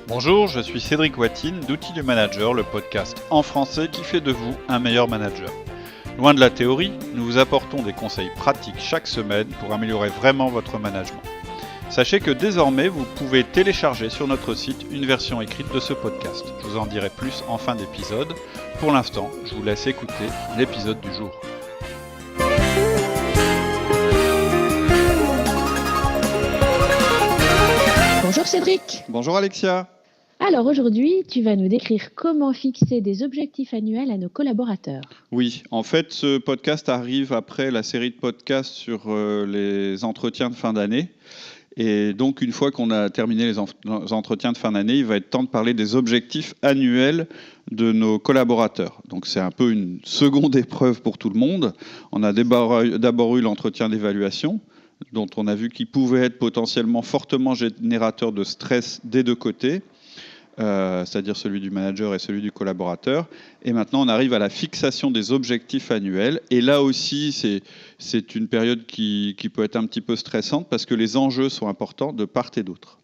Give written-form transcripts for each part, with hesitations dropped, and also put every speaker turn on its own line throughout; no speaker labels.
Bonjour, je suis Cédric Watine d'Outils du Manager, le podcast en français qui fait de vous un meilleur manager. Loin de la théorie, nous vous apportons des conseils pratiques chaque semaine pour améliorer vraiment votre management. Sachez que désormais, vous pouvez télécharger sur notre site une version écrite de ce podcast. Je vous en dirai plus en fin d'épisode. Pour l'instant, je vous laisse écouter l'épisode du jour.
Bonjour Cédric.
Bonjour Alexia.
Alors aujourd'hui, tu vas nous décrire comment fixer des objectifs annuels à nos collaborateurs.
Oui, en fait, ce podcast arrive après la série de podcasts sur les entretiens de fin d'année. Et donc, une fois qu'on a terminé les entretiens de fin d'année, il va être temps de parler des objectifs annuels de nos collaborateurs. Donc, c'est un peu une seconde épreuve pour tout le monde. On a d'abord eu l'entretien d'évaluation, dont on a vu qu'il pouvait être potentiellement fortement générateur de stress des deux côtés. C'est-à-dire celui du manager et celui du collaborateur. Et maintenant, on arrive à la fixation des objectifs annuels. Et là aussi, c'est une période qui peut être un petit peu stressante parce que les enjeux sont importants de part et d'autre.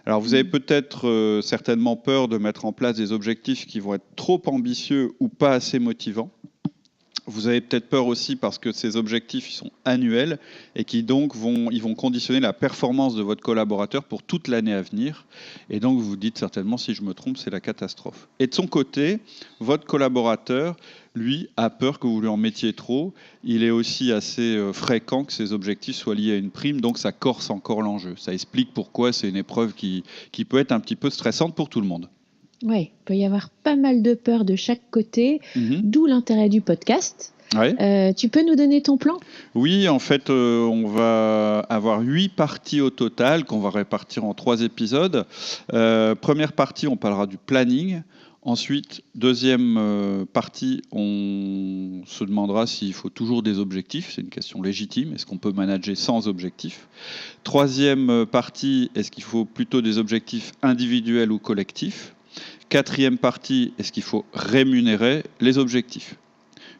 Alors, vous avez peut-être certainement peur de mettre en place des objectifs qui vont être trop ambitieux ou pas assez motivants. Vous avez peut-être peur aussi parce que ces objectifs sont annuels et qui donc vont conditionner la performance de votre collaborateur pour toute l'année à venir. Et donc vous vous dites certainement, si je me trompe, c'est la catastrophe. Et de son côté, votre collaborateur, lui, a peur que vous lui en mettiez trop. Il est aussi assez fréquent que ces objectifs soient liés à une prime, donc ça corse encore l'enjeu. Ça explique pourquoi c'est une épreuve qui peut être un petit peu stressante pour tout le monde.
Oui, il peut y avoir pas mal de peur de chaque côté, d'où l'intérêt du podcast.
Ouais.
Tu peux nous donner ton plan ?
Oui, en fait, on va avoir 8 parties au total qu'on va répartir en 3 épisodes. Première partie, on parlera du planning. Ensuite, deuxième partie, on se demandera s'il faut toujours des objectifs. C'est une question légitime. Est-ce qu'on peut manager sans objectifs ? Troisième partie, est-ce qu'il faut plutôt des objectifs individuels ou collectifs ? Quatrième partie, est-ce qu'il faut rémunérer les objectifs ?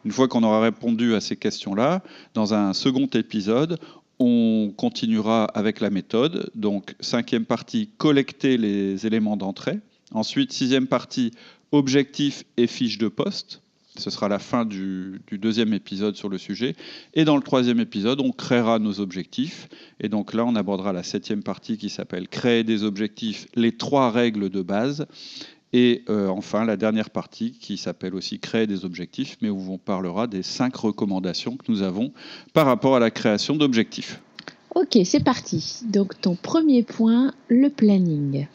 Une fois qu'on aura répondu à ces questions-là, dans un second épisode, on continuera avec la méthode. Donc, cinquième partie, collecter les éléments d'entrée. Ensuite, sixième partie, objectifs et fiches de poste. Ce sera la fin du deuxième épisode sur le sujet. Et dans le troisième épisode, on créera nos objectifs. Et donc là, on abordera la septième partie qui s'appelle « Créer des objectifs, les 3 règles de base ». Et enfin, la dernière partie qui s'appelle aussi « Créer des objectifs », mais où on parlera des 5 recommandations que nous avons par rapport à la création d'objectifs.
Ok, c'est parti. Donc ton premier point, le planning.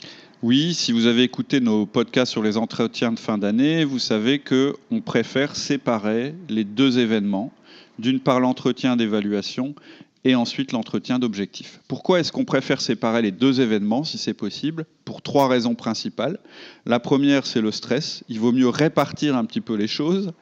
Oui, si vous avez écouté nos podcasts sur les entretiens de fin d'année, vous savez qu'on préfère séparer les 2 événements. D'une part, l'entretien d'évaluation et ensuite l'entretien d'objectifs. Pourquoi est-ce qu'on préfère séparer les 2 événements, si c'est possible ? Pour 3 raisons principales. La première, c'est le stress. Il vaut mieux répartir un petit peu les choses.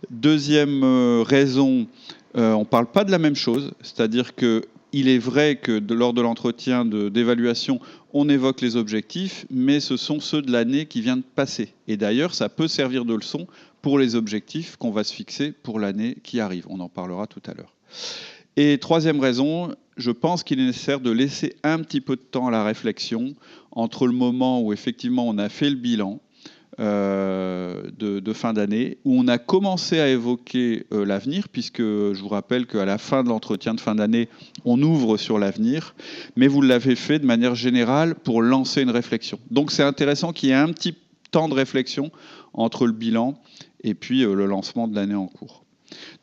Deuxième raison, on ne parle pas de la même chose. C'est-à-dire qu'il est vrai que lors de l'entretien d'évaluation, on évoque les objectifs, mais ce sont ceux de l'année qui vient de passer. Et d'ailleurs, ça peut servir de leçon pour les objectifs qu'on va se fixer pour l'année qui arrive. On en parlera tout à l'heure. Et troisième raison, je pense qu'il est nécessaire de laisser un petit peu de temps à la réflexion entre le moment où effectivement on a fait le bilan de fin d'année, où on a commencé à évoquer l'avenir, puisque je vous rappelle qu'à la fin de l'entretien de fin d'année, on ouvre sur l'avenir, mais vous l'avez fait de manière générale pour lancer une réflexion. Donc c'est intéressant qu'il y ait un petit temps de réflexion entre le bilan et puis le lancement de l'année en cours.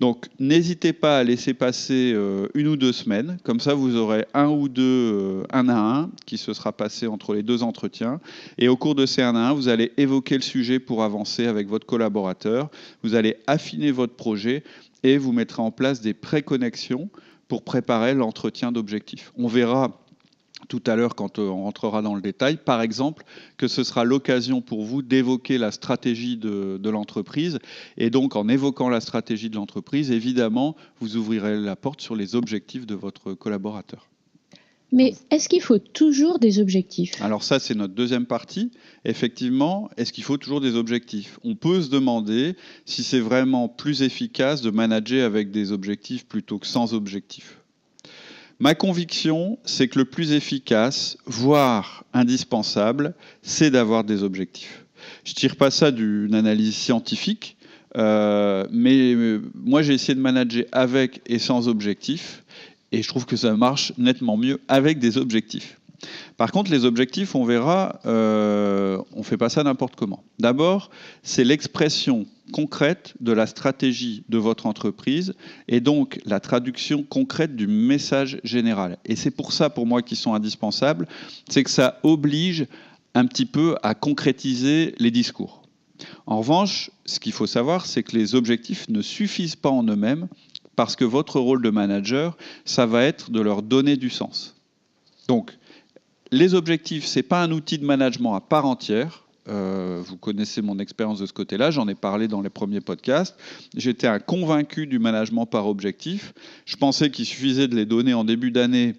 Donc, n'hésitez pas à laisser passer 1 ou 2 semaines. Comme ça, vous aurez 1 ou 2 1 à 1 qui se sera passé entre les 2 entretiens. Et au cours de ces 1 à 1, vous allez évoquer le sujet pour avancer avec votre collaborateur. Vous allez affiner votre projet et vous mettrez en place des préconnexions pour préparer l'entretien d'objectifs. On verra tout à l'heure quand on rentrera dans le détail, par exemple, que ce sera l'occasion pour vous d'évoquer la stratégie de l'entreprise. Et donc, en évoquant la stratégie de l'entreprise, évidemment, vous ouvrirez la porte sur les objectifs de votre collaborateur.
Mais est-ce qu'il faut toujours des objectifs ?
Alors ça, c'est notre deuxième partie. Effectivement, est-ce qu'il faut toujours des objectifs ? On peut se demander si c'est vraiment plus efficace de manager avec des objectifs plutôt que sans objectifs. Ma conviction, c'est que le plus efficace, voire indispensable, c'est d'avoir des objectifs. Je ne tire pas ça d'une analyse scientifique, mais moi j'ai essayé de manager avec et sans objectifs, et je trouve que ça marche nettement mieux avec des objectifs. Par contre, les objectifs, on verra, on ne fait pas ça n'importe comment. D'abord, c'est l'expression concrète de la stratégie de votre entreprise et donc la traduction concrète du message général. Et c'est pour ça, pour moi, qu'ils sont indispensables, c'est que ça oblige un petit peu à concrétiser les discours. En revanche, ce qu'il faut savoir, c'est que les objectifs ne suffisent pas en eux-mêmes parce que votre rôle de manager, ça va être de leur donner du sens. Donc, les objectifs, ce n'est pas un outil de management à part entière. Vous connaissez mon expérience de ce côté-là, j'en ai parlé dans les premiers podcasts. J'étais un convaincu du management par objectif. Je pensais qu'il suffisait de les donner en début d'année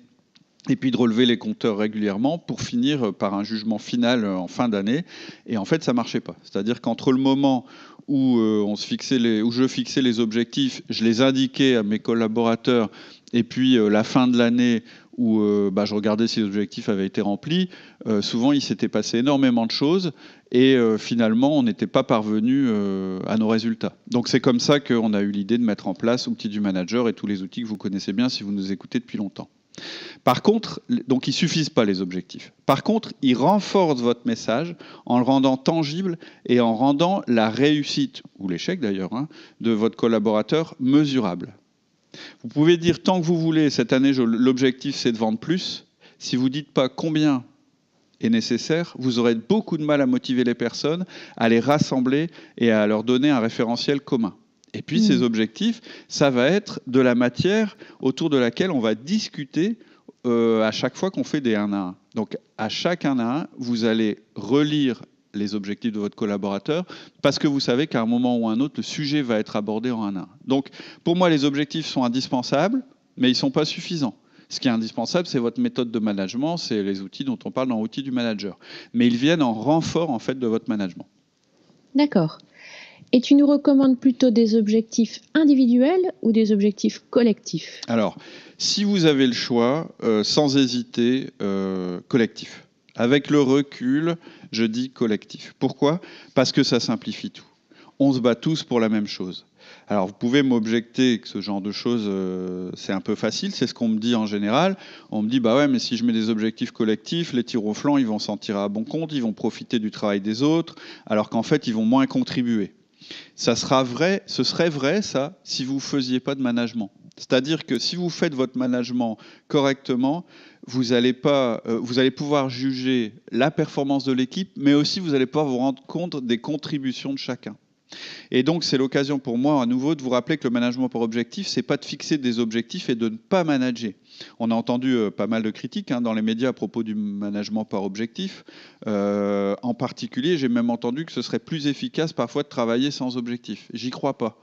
et puis de relever les compteurs régulièrement pour finir par un jugement final en fin d'année. Et en fait, ça ne marchait pas. C'est-à-dire qu'entre le moment où je fixais les objectifs, je les indiquais à mes collaborateurs, et puis la fin de l'année où je regardais si les objectifs avaient été remplis, souvent il s'était passé énormément de choses et finalement on n'était pas parvenu à nos résultats. Donc c'est comme ça qu'on a eu l'idée de mettre en place l'outil du manager et tous les outils que vous connaissez bien si vous nous écoutez depuis longtemps. Par contre, donc ils ne suffisent pas les objectifs. Par contre, ils renforcent votre message en le rendant tangible et en rendant la réussite, ou l'échec d'ailleurs, de votre collaborateur mesurable. Vous pouvez dire tant que vous voulez, cette année l'objectif c'est de vendre plus. Si vous ne dites pas combien est nécessaire, vous aurez beaucoup de mal à motiver les personnes, à les rassembler et à leur donner un référentiel commun. Et puis ces objectifs, ça va être de la matière autour de laquelle on va discuter à chaque fois qu'on fait des 1 à 1. Donc à chaque 1 à 1, vous allez relire les objectifs de votre collaborateur parce que vous savez qu'à un moment ou un autre, le sujet va être abordé en 1 à 1. Donc pour moi, les objectifs sont indispensables, mais ils ne sont pas suffisants. Ce qui est indispensable, c'est votre méthode de management, c'est les outils dont on parle dans l'outil du manager. Mais ils viennent en renfort en fait, de votre management.
D'accord. Et tu nous recommandes plutôt des objectifs individuels ou des objectifs collectifs ?
Alors, si vous avez le choix, sans hésiter, collectif. Avec le recul, je dis collectif. Pourquoi ? Parce que ça simplifie tout. On se bat tous pour la même chose. Alors, vous pouvez m'objecter que ce genre de choses, c'est un peu facile. C'est ce qu'on me dit en général. On me dit, bah ouais, mais si je mets des objectifs collectifs, les tirs au flanc, ils vont s'en tirer à bon compte, ils vont profiter du travail des autres, alors qu'en fait, ils vont moins contribuer. Ce serait vrai, ça, si vous ne faisiez pas de management. C'est-à-dire que si vous faites votre management correctement, vous allez pouvoir juger la performance de l'équipe, mais aussi vous allez pouvoir vous rendre compte des contributions de chacun. Et donc, c'est l'occasion pour moi, à nouveau, de vous rappeler que le management par objectif, ce n'est pas de fixer des objectifs et de ne pas manager. On a entendu pas mal de critiques dans les médias à propos du management par objectif. En particulier, j'ai même entendu que ce serait plus efficace parfois de travailler sans objectif. J'y crois pas.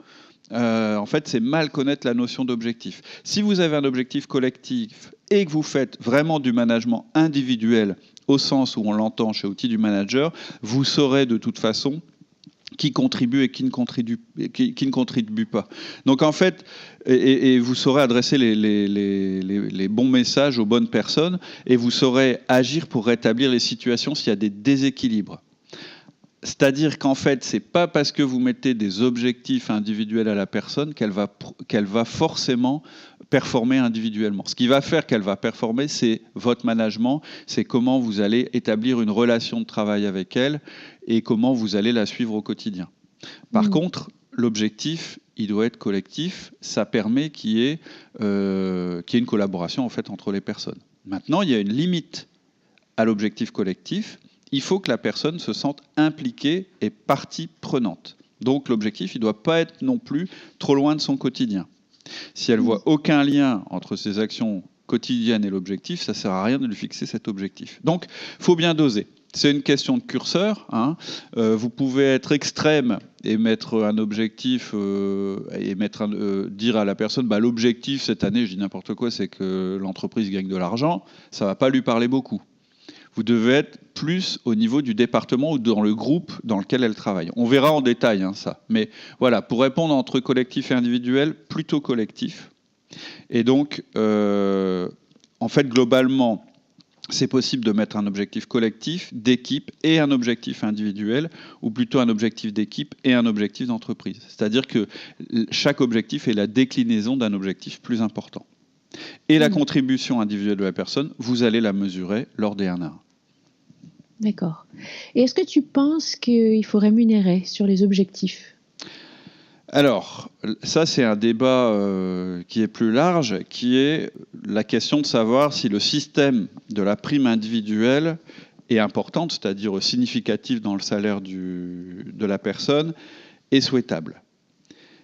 En fait, c'est mal connaître la notion d'objectif. Si vous avez un objectif collectif et que vous faites vraiment du management individuel, au sens où on l'entend chez Outils du Manager, vous saurez de toute façon qui contribue et qui ne contribue pas. Donc en fait, et vous saurez adresser les bons messages aux bonnes personnes et vous saurez agir pour rétablir les situations s'il y a des déséquilibres. C'est-à-dire qu'en fait, ce n'est pas parce que vous mettez des objectifs individuels à la personne qu'elle va forcément performer individuellement. Ce qui va faire qu'elle va performer, c'est votre management, c'est comment vous allez établir une relation de travail avec elle et comment vous allez la suivre au quotidien. Par contre, l'objectif, il doit être collectif. Ça permet qu'il y ait une collaboration en fait, entre les personnes. Maintenant, il y a une limite à l'objectif collectif. Il faut que la personne se sente impliquée et partie prenante. Donc l'objectif, il ne doit pas être non plus trop loin de son quotidien. Si elle ne voit aucun lien entre ses actions quotidiennes et l'objectif, ça ne sert à rien de lui fixer cet objectif. Donc, il faut bien doser. C'est une question de curseur. Vous pouvez être extrême et mettre un objectif et dire à la personne l'objectif cette année, je dis n'importe quoi, c'est que l'entreprise gagne de l'argent. Ça ne va pas lui parler beaucoup. Vous devez être plus au niveau du département ou dans le groupe dans lequel elle travaille. On verra en détail ça. Mais voilà, pour répondre entre collectif et individuel, plutôt collectif. Et donc, en fait, globalement, c'est possible de mettre un objectif collectif, d'équipe et un objectif individuel, ou plutôt un objectif d'équipe et un objectif d'entreprise. C'est-à-dire que chaque objectif est la déclinaison d'un objectif plus important. Et la contribution individuelle de la personne, vous allez la mesurer lors des 1 à 1.
D'accord. Et est-ce que tu penses qu'il faut rémunérer sur les objectifs ?
Alors, ça c'est un débat qui est plus large, qui est la question de savoir si le système de la prime individuelle est importante, c'est-à-dire significative dans le salaire de la personne, est souhaitable.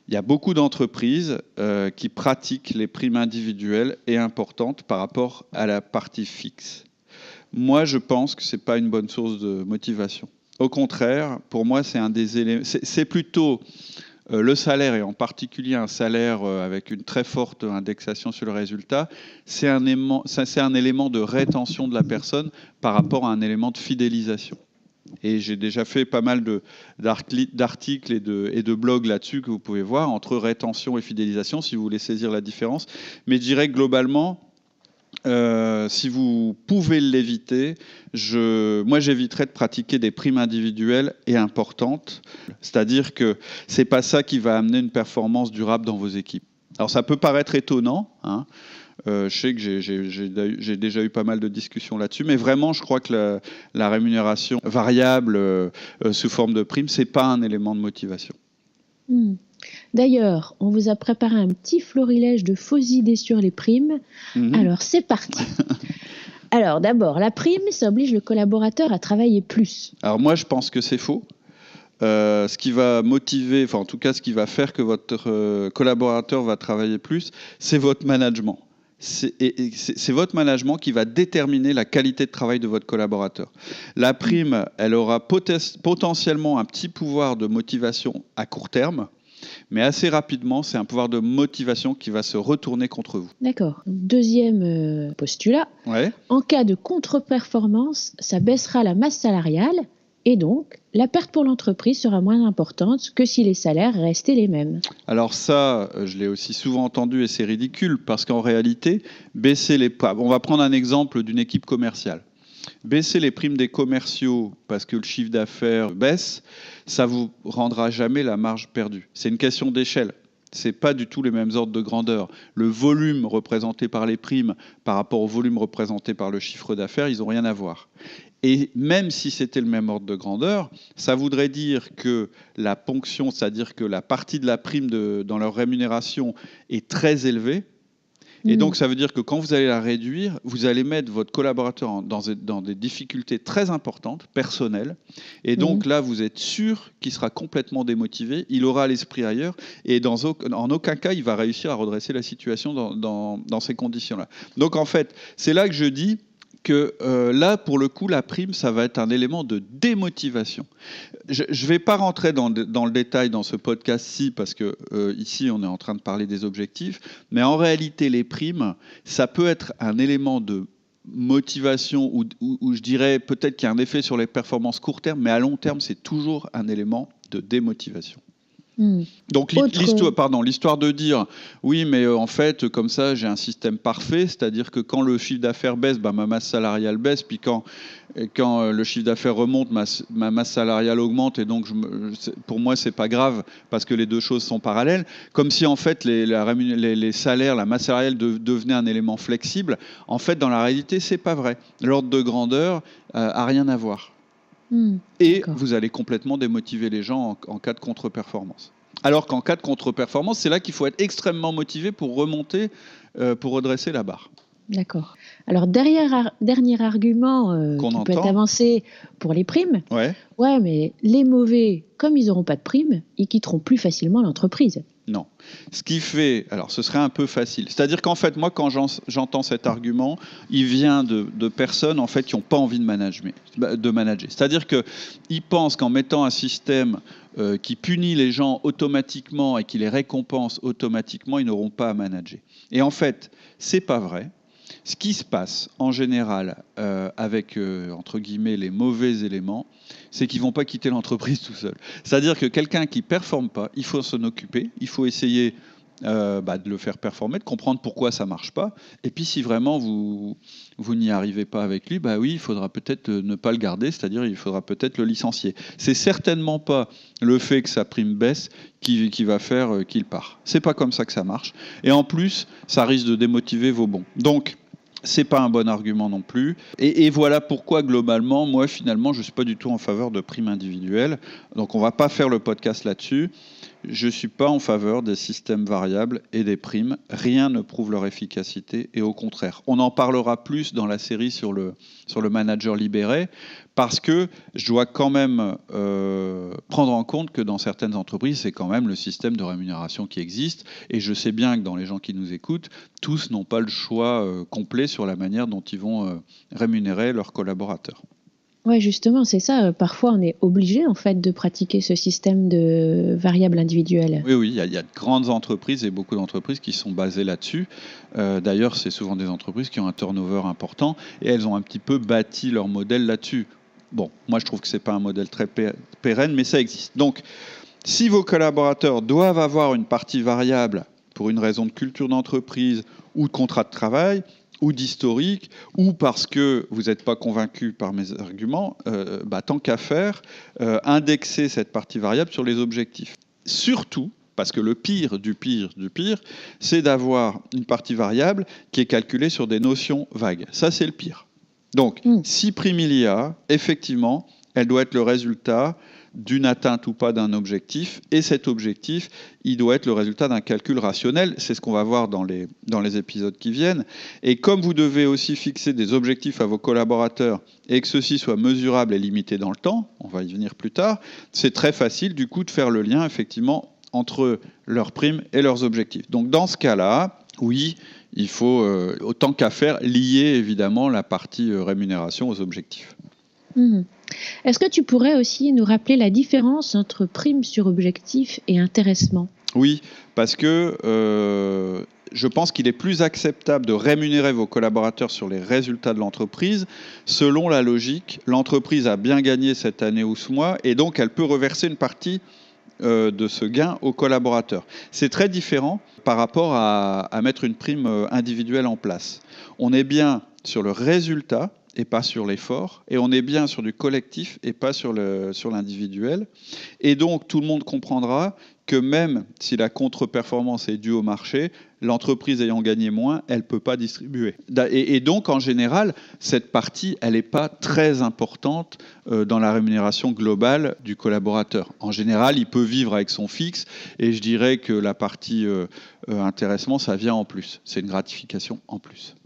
Il y a beaucoup d'entreprises qui pratiquent les primes individuelles et importantes par rapport à la partie fixe. Moi, je pense que ce n'est pas une bonne source de motivation. Au contraire, pour moi, c'est un des éléments. C'est plutôt le salaire, et en particulier un salaire avec une très forte indexation sur le résultat, c'est un élément de rétention de la personne par rapport à un élément de fidélisation. Et j'ai déjà fait pas mal d'articles et de blogs là-dessus que vous pouvez voir, entre rétention et fidélisation, si vous voulez saisir la différence. Mais je dirais que globalement, si vous pouvez l'éviter, moi j'éviterais de pratiquer des primes individuelles et importantes. C'est-à-dire que c'est pas ça qui va amener une performance durable dans vos équipes. Alors ça peut paraître étonnant, hein. Je sais que j'ai déjà eu pas mal de discussions là-dessus, mais vraiment, je crois que la rémunération variable sous forme de prime, c'est pas un élément de motivation.
D'ailleurs, on vous a préparé un petit florilège de fausses idées sur les primes. Alors, c'est parti. Alors, d'abord, la prime, ça oblige le collaborateur à travailler plus.
Alors moi, je pense que c'est faux. Ce qui va motiver, enfin en tout cas, ce qui va faire que votre collaborateur va travailler plus, c'est votre management. C'est votre management qui va déterminer la qualité de travail de votre collaborateur. La prime, elle aura potentiellement un petit pouvoir de motivation à court terme, mais assez rapidement, c'est un pouvoir de motivation qui va se retourner contre vous.
D'accord. Deuxième postulat.
Ouais.
En cas de contre-performance, ça baissera la masse salariale et donc la perte pour l'entreprise sera moins importante que si les salaires restaient les mêmes.
Alors ça, je l'ai aussi souvent entendu et c'est ridicule parce qu'en réalité, on va prendre un exemple d'une équipe commerciale. Baisser les primes des commerciaux parce que le chiffre d'affaires baisse, ça vous rendra jamais la marge perdue. C'est une question d'échelle. Ce n'est pas du tout les mêmes ordres de grandeur. Le volume représenté par les primes par rapport au volume représenté par le chiffre d'affaires, ils n'ont rien à voir. Et même si c'était le même ordre de grandeur, ça voudrait dire que la ponction, c'est-à-dire que la partie de la prime dans leur rémunération est très élevée. Et donc, ça veut dire que quand vous allez la réduire, vous allez mettre votre collaborateur dans des difficultés très importantes, personnelles. Et donc là, vous êtes sûr qu'il sera complètement démotivé, il aura l'esprit ailleurs, et en aucun cas, il va réussir à redresser la situation dans ces conditions-là. Donc en fait, c'est là que je dis que là, pour le coup, la prime, ça va être un élément de démotivation. Je ne vais pas rentrer dans le détail dans ce podcast-ci, parce que ici, on est en train de parler des objectifs, mais en réalité, les primes, ça peut être un élément de motivation, ou je dirais peut-être qu'il y a un effet sur les performances court terme, mais à long terme, c'est toujours un élément de démotivation. Donc l'histoire de dire oui mais en fait comme ça j'ai un système parfait, c'est-à-dire que quand le chiffre d'affaires baisse, ma masse salariale baisse, puis quand le chiffre d'affaires remonte, ma masse salariale augmente, et donc pour moi c'est pas grave parce que les deux choses sont parallèles, comme si en fait les salaires, la masse salariale devenait un élément flexible. En fait dans la réalité c'est pas vrai, l'ordre de grandeur a rien à voir. Et vous allez complètement démotiver les gens en cas de contre-performance. Alors qu'en cas de contre-performance, c'est là qu'il faut être extrêmement motivé pour remonter, pour redresser la barre.
D'accord. Alors, dernier argument qui peut être avancé pour les primes. Ouais, mais les mauvais, comme ils n'auront pas de primes, ils quitteront plus facilement l'entreprise.
Non. Ce qui fait... Alors, ce serait un peu facile. C'est-à-dire qu'en fait, moi, quand j'entends cet argument, il vient de personnes, en fait, qui n'ont pas envie de manager. C'est-à-dire qu'ils pensent qu'en mettant un système qui punit les gens automatiquement et qui les récompense automatiquement, ils n'auront pas à manager. Et en fait, c'est pas vrai. Ce qui se passe, en général, avec, entre guillemets, les mauvais éléments, c'est qu'ils ne vont pas quitter l'entreprise tout seuls. C'est-à-dire que quelqu'un qui ne performe pas, il faut s'en occuper, il faut essayer de le faire performer, de comprendre pourquoi ça ne marche pas. Et puis si vraiment vous n'y arrivez pas avec lui, oui, il faudra peut-être ne pas le garder, c'est-à-dire il faudra peut-être le licencier. C'est certainement pas le fait que sa prime baisse qui va faire qu'il part. C'est pas comme ça que ça marche. Et en plus, ça risque de démotiver vos bons. Donc, c'est pas un bon argument non plus. Et voilà pourquoi, globalement, moi, finalement, je ne suis pas du tout en faveur de primes individuelles. Donc, on ne va pas faire le podcast là-dessus. Je ne suis pas en faveur des systèmes variables et des primes. Rien ne prouve leur efficacité et au contraire. On en parlera plus dans la série sur le manager libéré parce que je dois quand même prendre en compte que dans certaines entreprises, c'est quand même le système de rémunération qui existe. Et je sais bien que dans les gens qui nous écoutent, tous n'ont pas le choix complet sur la manière dont ils vont rémunérer leurs collaborateurs.
Oui, justement, c'est ça. Parfois, on est obligé en fait de pratiquer ce système de variables individuelles.
Oui, il y a de grandes entreprises et beaucoup d'entreprises qui sont basées là-dessus. D'ailleurs, c'est souvent des entreprises qui ont un turnover important et elles ont un petit peu bâti leur modèle là-dessus. Bon, moi, je trouve que c'est pas un modèle très pérenne, mais ça existe. Donc, si vos collaborateurs doivent avoir une partie variable pour une raison de culture d'entreprise ou de contrat de travail, ou d'historique, ou parce que vous n'êtes pas convaincu par mes arguments, tant qu'à faire, indexer cette partie variable sur les objectifs. Surtout, parce que le pire du pire du pire, c'est d'avoir une partie variable qui est calculée sur des notions vagues. Ça, c'est le pire. Donc, si prime il y a, effectivement, elle doit être le résultat d'une atteinte ou pas d'un objectif, et cet objectif, il doit être le résultat d'un calcul rationnel. C'est ce qu'on va voir dans les épisodes qui viennent. Et comme vous devez aussi fixer des objectifs à vos collaborateurs et que ceux-ci soient mesurables et limités dans le temps, on va y venir plus tard, c'est très facile du coup de faire le lien effectivement entre leurs primes et leurs objectifs. Donc dans ce cas-là, oui, il faut, autant qu'à faire, lier évidemment la partie rémunération aux objectifs.
Est-ce que tu pourrais aussi nous rappeler la différence entre prime sur objectif et intéressement ?
Oui, parce que je pense qu'il est plus acceptable de rémunérer vos collaborateurs sur les résultats de l'entreprise selon la logique. L'entreprise a bien gagné cette année ou ce mois et donc elle peut reverser une partie de ce gain aux collaborateurs. C'est très différent par rapport à mettre une prime individuelle en place. On est bien sur le résultat et pas sur l'effort, et on est bien sur du collectif et pas sur l'individuel. Et donc, tout le monde comprendra que même si la contre-performance est due au marché, l'entreprise ayant gagné moins, elle ne peut pas distribuer. Et donc, en général, cette partie, elle n'est pas très importante dans la rémunération globale du collaborateur. En général, il peut vivre avec son fixe, et je dirais que la partie intéressement, ça vient en plus. C'est une gratification en plus.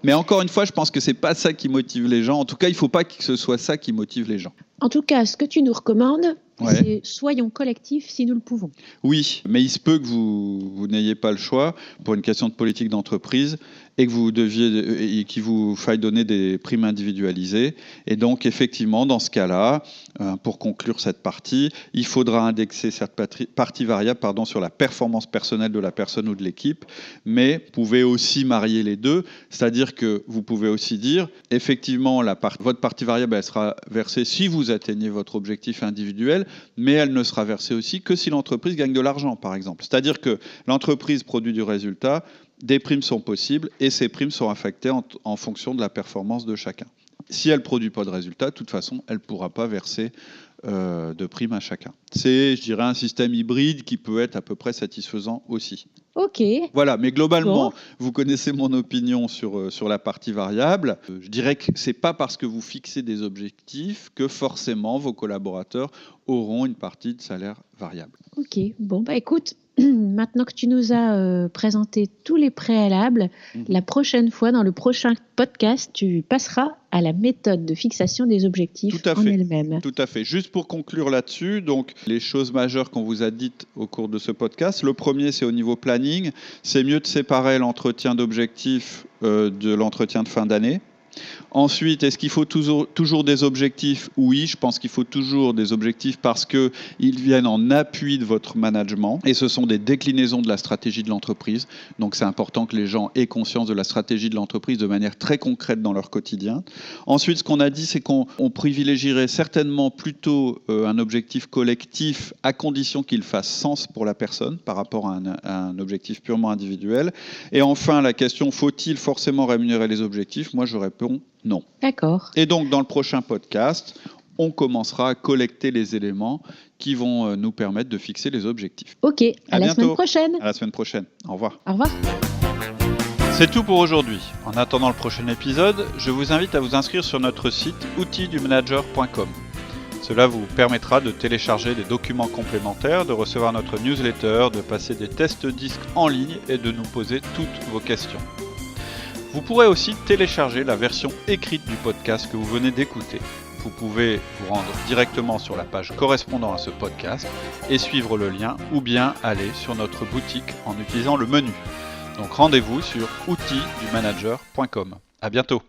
Mais encore une fois, je pense que c'est pas ça qui motive les gens. En tout cas, il ne faut pas que ce soit ça qui motive les gens.
En tout cas, ce que tu nous recommandes, c'est soyons collectifs si nous le pouvons.
Oui, mais il se peut que vous n'ayez pas le choix pour une question de politique d'entreprise et qu'il vous faille donner des primes individualisées. Et donc, effectivement, dans ce cas-là, pour conclure cette partie, il faudra indexer cette partie variable sur la performance personnelle de la personne ou de l'équipe, mais vous pouvez aussi marier les deux, c'est-à-dire que vous pouvez aussi dire, effectivement, votre partie variable, elle sera versée si vous atteignez votre objectif individuel, mais elle ne sera versée aussi que si l'entreprise gagne de l'argent, par exemple. C'est-à-dire que l'entreprise produit du résultat, des primes sont possibles et ces primes sont affectées en fonction de la performance de chacun. Si elle ne produit pas de résultat, de toute façon, elle ne pourra pas verser de primes à chacun. C'est, je dirais, un système hybride qui peut être à peu près satisfaisant aussi.
Ok.
Voilà, mais globalement, vous connaissez mon opinion sur la partie variable. Je dirais que ce n'est pas parce que vous fixez des objectifs que forcément vos collaborateurs auront une partie de salaire variable.
Ok, bon, écoute, maintenant que tu nous as présenté tous les préalables, la prochaine fois, dans le prochain podcast, tu passeras à la méthode de fixation des objectifs en elle-même.
Tout à fait. Juste pour conclure là-dessus, donc les choses majeures qu'on vous a dites au cours de ce podcast. Le premier, c'est au niveau planning. C'est mieux de séparer l'entretien d'objectifs de l'entretien de fin d'année. Ensuite, est-ce qu'il faut toujours des objectifs ? Oui, je pense qu'il faut toujours des objectifs parce qu'ils viennent en appui de votre management et ce sont des déclinaisons de la stratégie de l'entreprise. Donc c'est important que les gens aient conscience de la stratégie de l'entreprise de manière très concrète dans leur quotidien. Ensuite, ce qu'on a dit, c'est qu'on privilégierait certainement plutôt un objectif collectif à condition qu'il fasse sens pour la personne par rapport à un objectif purement individuel. Et enfin, la question, faut-il forcément rémunérer les objectifs ? Moi, je réponds non.
D'accord.
Et donc, dans le prochain podcast, on commencera à collecter les éléments qui vont nous permettre de fixer les objectifs.
Ok, à la semaine prochaine.
À la semaine prochaine. Au revoir.
Au revoir.
C'est tout pour aujourd'hui. En attendant le prochain épisode, je vous invite à vous inscrire sur notre site outildumanager.com. Cela vous permettra de télécharger des documents complémentaires, de recevoir notre newsletter, de passer des tests disques en ligne et de nous poser toutes vos questions. Vous pourrez aussi télécharger la version écrite du podcast que vous venez d'écouter. Vous pouvez vous rendre directement sur la page correspondant à ce podcast et suivre le lien ou bien aller sur notre boutique en utilisant le menu. Donc rendez-vous sur outildumanager.com. À bientôt.